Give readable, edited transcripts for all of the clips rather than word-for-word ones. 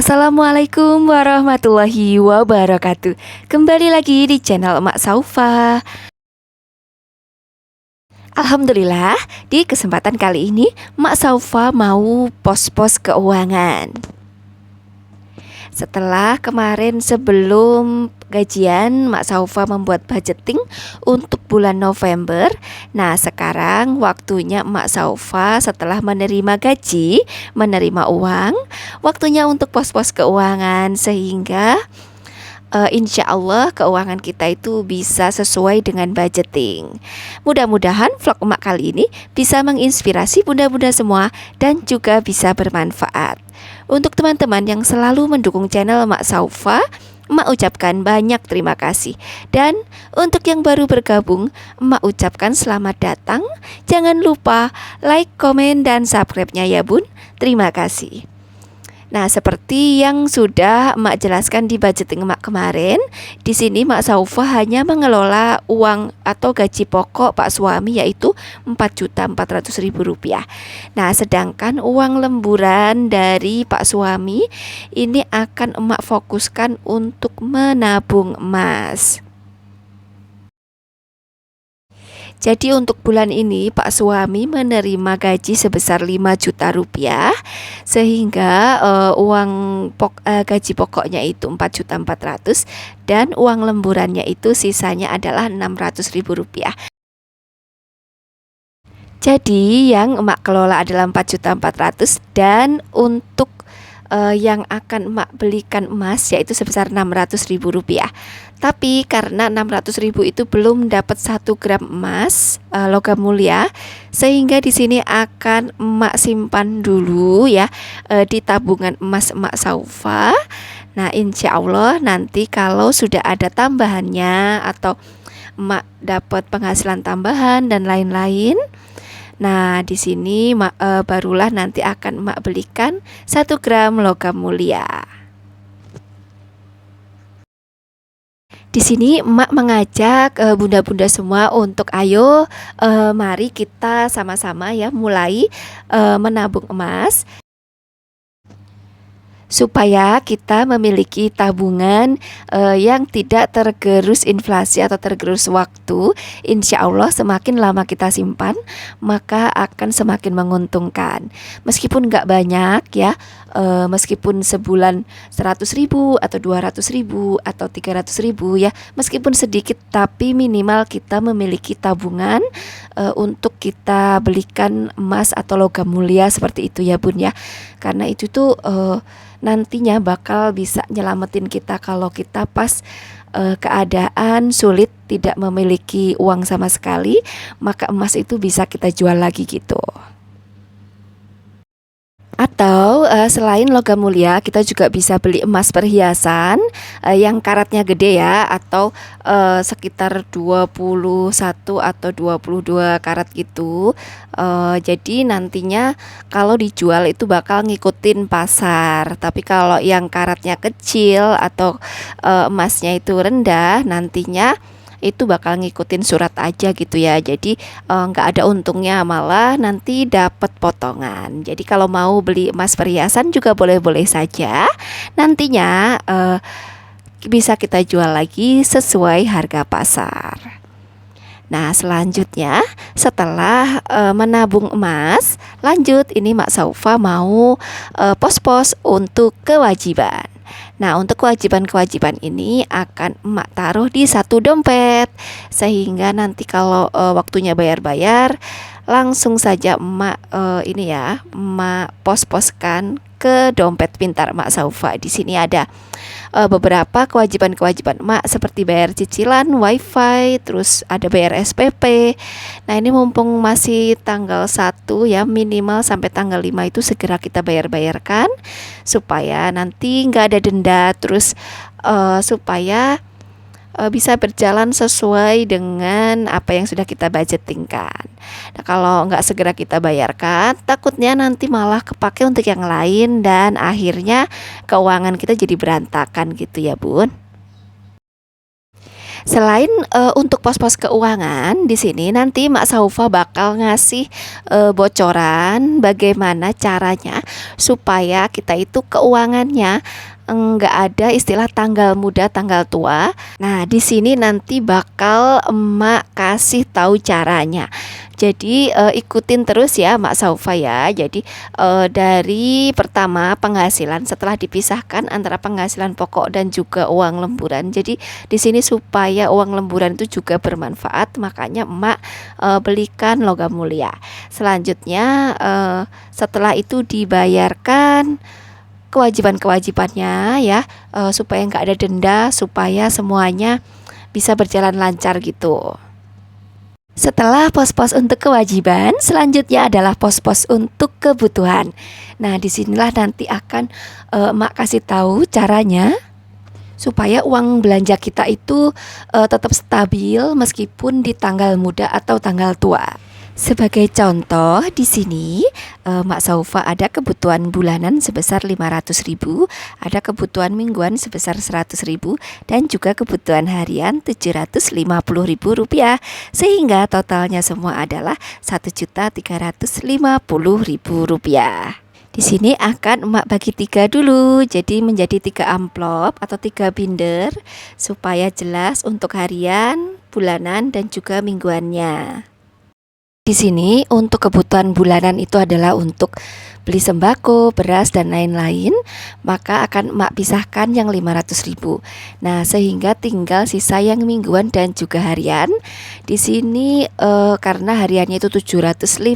Assalamualaikum warahmatullahi wabarakatuh. Kembali lagi di channel Emak Saufa. Alhamdulillah, di kesempatan kali ini Emak Saufa mau pos-pos keuangan. Setelah kemarin sebelum gajian Mak Saufa membuat budgeting untuk bulan November. Nah sekarang waktunya Mak Saufa setelah menerima gaji, menerima uang, waktunya untuk pos-pos keuangan sehingga insya Allah keuangan kita itu bisa sesuai dengan budgeting. Mudah-mudahan vlog emak kali ini bisa menginspirasi bunda-bunda semua dan juga bisa bermanfaat. Untuk teman-teman yang selalu mendukung channel Emak Saufa, emak ucapkan banyak terima kasih. Dan untuk yang baru bergabung, emak ucapkan selamat datang. Jangan lupa like, komen, dan subscribe-nya ya bun. Terima kasih. Nah, seperti yang sudah emak jelaskan di budgeting emak kemarin, di sini Emak Saufa hanya mengelola uang atau gaji pokok Pak suami yaitu Rp4.400.000. Nah, sedangkan uang lemburan dari Pak suami ini akan emak fokuskan untuk menabung emas. Jadi untuk bulan ini Pak suami menerima gaji sebesar 5 juta rupiah sehingga uang gaji pokoknya itu 4.400.000 dan uang lemburannya itu sisanya adalah 600.000 rupiah. Jadi yang emak kelola adalah 4.400.000 dan untuk yang akan emak belikan emas yaitu sebesar 600.000 rupiah. Tapi karena 600.000 itu belum dapat 1 gram emas logam mulia, sehingga di sini akan emak simpan dulu ya di tabungan emas Emak Saufa. Nah insya Allah nanti kalau sudah ada tambahannya atau emak dapat penghasilan tambahan dan lain-lain, nah, di sini barulah nanti akan emak belikan 1 gram logam mulia. Di sini emak mengajak bunda-bunda semua untuk ayo mari kita sama-sama ya mulai menabung emas supaya kita memiliki tabungan yang tidak tergerus inflasi atau tergerus waktu. Insya Allah semakin lama kita simpan maka akan semakin menguntungkan. Meskipun nggak banyak ya, meskipun sebulan 100.000 atau 200.000 atau 300.000 ya, meskipun sedikit tapi minimal kita memiliki tabungan untuk kita belikan emas atau logam mulia seperti itu ya bun ya. Karena itu tuh nantinya bakal bisa nyelamatin kita kalau kita pas keadaan sulit tidak memiliki uang sama sekali, maka emas itu bisa kita jual lagi gitu. Atau selain logam mulia kita juga bisa beli emas perhiasan yang karatnya gede ya, atau sekitar 21 atau 22 karat gitu. Jadi nantinya kalau dijual itu bakal ngikutin pasar. Tapi kalau yang karatnya kecil atau emasnya itu rendah, nantinya itu bakal ngikutin surat aja gitu ya. Jadi nggak ada untungnya, malah nanti dapat potongan. Jadi kalau mau beli emas perhiasan juga boleh-boleh saja. Nantinya bisa kita jual lagi sesuai harga pasar. Nah selanjutnya setelah menabung emas, lanjut ini Mak Saufa mau pos-pos untuk kewajiban. Nah untuk kewajiban-kewajiban ini akan emak taruh di satu dompet, sehingga nanti kalau waktunya bayar-bayar langsung saja emak ini ya, emak pos-poskan ke dompet pintar Emak Saufa. Di sini ada beberapa kewajiban-kewajiban emak seperti bayar cicilan wifi, terus ada bayar SPP. Nah ini mumpung masih tanggal 1 ya, minimal sampai tanggal 5 itu segera kita bayar-bayarkan supaya nanti nggak ada denda, terus supaya bisa berjalan sesuai dengan apa yang sudah kita budgetingkan. Nah kalau nggak segera kita bayarkan, takutnya nanti malah kepake untuk yang lain dan akhirnya keuangan kita jadi berantakan gitu ya bun. Selain untuk pos-pos keuangan, di sini nanti Mak Saufa bakal ngasih bocoran bagaimana caranya supaya kita itu keuangannya nggak ada istilah tanggal muda tanggal tua. Nah, di sini nanti bakal emak kasih tahu caranya. Jadi ikutin terus ya Mak Saufa ya. Jadi dari pertama penghasilan setelah dipisahkan antara penghasilan pokok dan juga uang lemburan. Jadi di sini supaya uang lemburan itu juga bermanfaat, makanya emak belikan logam mulia. Selanjutnya setelah itu dibayarkan kewajiban-kewajibannya ya, supaya nggak ada denda, supaya semuanya bisa berjalan lancar gitu. Setelah pos-pos untuk kewajiban, selanjutnya adalah pos-pos untuk kebutuhan. Nah, disinilah nanti akan emak kasih tahu caranya supaya uang belanja kita itu tetap stabil meskipun di tanggal muda atau tanggal tua. Sebagai contoh di sini Mak Saufa ada kebutuhan bulanan sebesar 500.000, ada kebutuhan mingguan sebesar 100.000 dan juga kebutuhan harian 750.000 rupiah, sehingga totalnya semua adalah 1.350.000 rupiah. Di sini akan emak bagi 3 dulu, jadi menjadi 3 amplop atau 3 binder supaya jelas untuk harian, bulanan dan juga mingguannya. Di sini untuk kebutuhan bulanan itu adalah untuk beli sembako, beras dan lain-lain, maka akan emak pisahkan yang 500.000. Nah, sehingga tinggal sisa yang mingguan dan juga harian. Di sini karena hariannya itu 750.000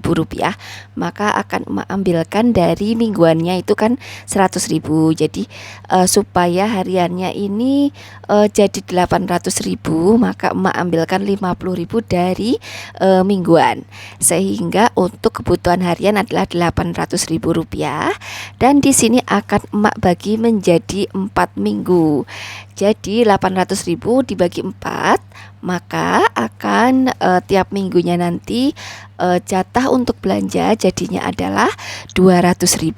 rupiah, maka akan emak ambilkan dari mingguannya itu kan 100.000. Jadi supaya hariannya ini jadi 800.000, maka emak ambilkan 50.000 dari mingguan, sehingga untuk kebutuhan harian adalah 800.000 rupiah. Dan di sini akan emak bagi menjadi 4 minggu. Jadi 800.000 dibagi 4, maka akan tiap minggunya nanti jatah untuk belanja jadinya adalah 200.000,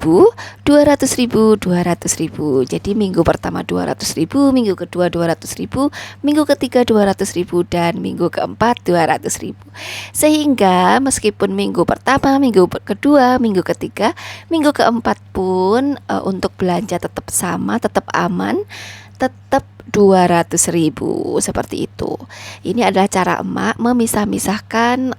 200.000, 200.000. Jadi minggu pertama 200.000, minggu kedua 200.000, minggu ketiga 200.000 dan minggu keempat 200.000. Sehingga meskipun minggu pertama, minggu kedua, minggu ketiga, minggu keempat pun untuk belanja tetap sama, tetap aman, tetap 200.000 seperti itu. Ini adalah cara emak memisah-misahkan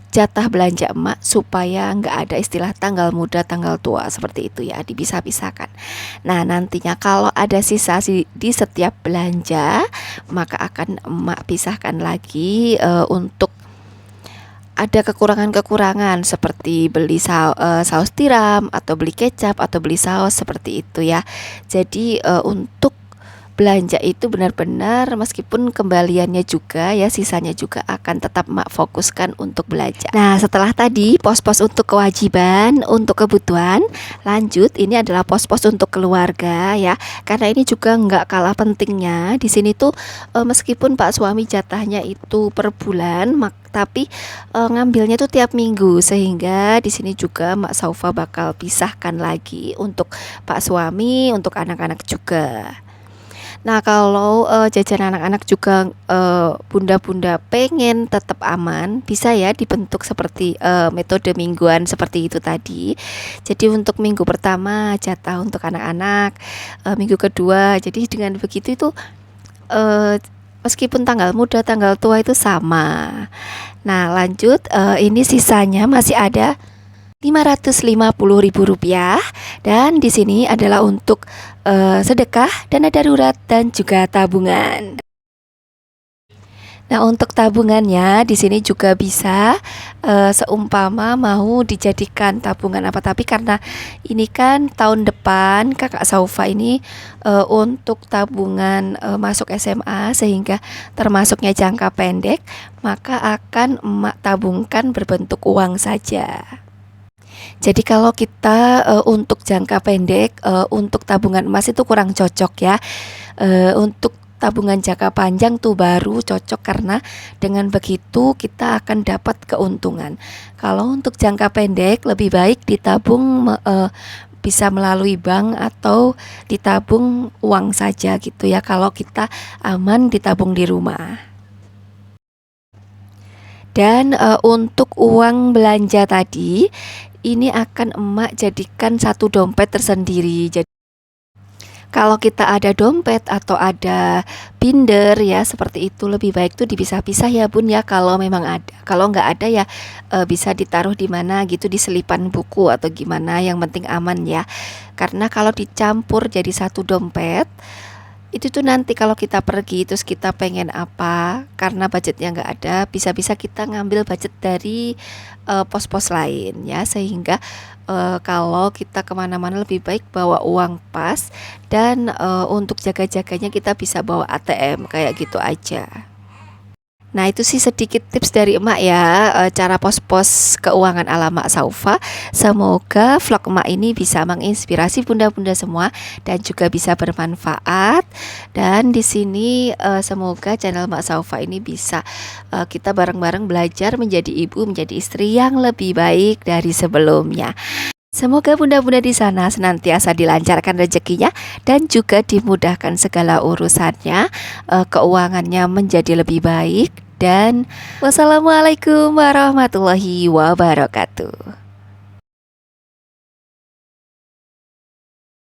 jatah belanja emak supaya nggak ada istilah tanggal muda tanggal tua seperti itu ya, dipisah-pisahkan. Nah, nantinya kalau ada sisa di setiap belanja, maka akan emak pisahkan lagi untuk ada kekurangan-kekurangan seperti beli saus tiram atau beli kecap atau beli saus seperti itu ya. Jadi untuk belanja itu benar-benar meskipun kembaliannya juga ya, sisanya juga akan tetap emak fokuskan untuk belanja. Nah, setelah tadi pos-pos untuk kewajiban, untuk kebutuhan, lanjut ini adalah pos-pos untuk keluarga ya. Karena ini juga nggak kalah pentingnya. Di sini tuh meskipun Pak suami jatahnya itu per bulan, tapi ngambilnya tuh tiap minggu, sehingga di sini juga Mak Saufa bakal pisahkan lagi untuk Pak suami, untuk anak-anak juga. Nah, kalau jajan anak-anak juga bunda-bunda pengen tetap aman, bisa ya dibentuk seperti metode mingguan seperti itu tadi. Jadi untuk minggu pertama jatah untuk anak-anak, minggu kedua. Jadi dengan begitu itu meskipun tanggal muda tanggal tua itu sama. Nah, lanjut ini sisanya masih ada 550.000 rupiah, dan di sini adalah untuk sedekah, dana darurat dan juga tabungan. Nah, untuk tabungannya di sini juga bisa seumpama mau dijadikan tabungan apa, tapi karena ini kan tahun depan Kakak Saufa ini untuk tabungan masuk SMA sehingga termasuknya jangka pendek, maka akan emak tabungkan berbentuk uang saja. Jadi kalau kita untuk jangka pendek untuk tabungan emas itu kurang cocok ya. Untuk tabungan jangka panjang tuh baru cocok, karena dengan begitu kita akan dapat keuntungan. Kalau untuk jangka pendek lebih baik ditabung bisa melalui bank atau ditabung uang saja gitu ya, kalau kita aman ditabung di rumah. Dan untuk uang belanja tadi, ini akan emak jadikan satu dompet tersendiri. Jadi kalau kita ada dompet atau ada binder ya seperti itu, lebih baik tuh dipisah-pisah ya Bun ya, kalau memang ada. Kalau nggak ada ya bisa ditaruh di mana gitu, di selipan buku atau gimana, yang penting aman ya. Karena kalau dicampur jadi satu dompet, itu tuh nanti kalau kita pergi terus kita pengen apa, karena budgetnya nggak ada, bisa-bisa kita ngambil budget dari pos-pos lain ya, sehingga kalau kita kemana-mana lebih baik bawa uang pas, dan untuk jaga-jaganya kita bisa bawa ATM kayak gitu aja. Nah itu sih sedikit tips dari emak ya, cara pos-pos keuangan ala Mak Saufa. Semoga vlog emak ini bisa menginspirasi bunda-bunda semua dan juga bisa bermanfaat. Dan di sini semoga channel Mak Saufa ini bisa kita bareng-bareng belajar menjadi ibu, menjadi istri yang lebih baik dari sebelumnya. Semoga bunda-bunda di sana senantiasa dilancarkan rezekinya dan juga dimudahkan segala urusannya, keuangannya menjadi lebih baik, dan wassalamualaikum warahmatullahi wabarakatuh.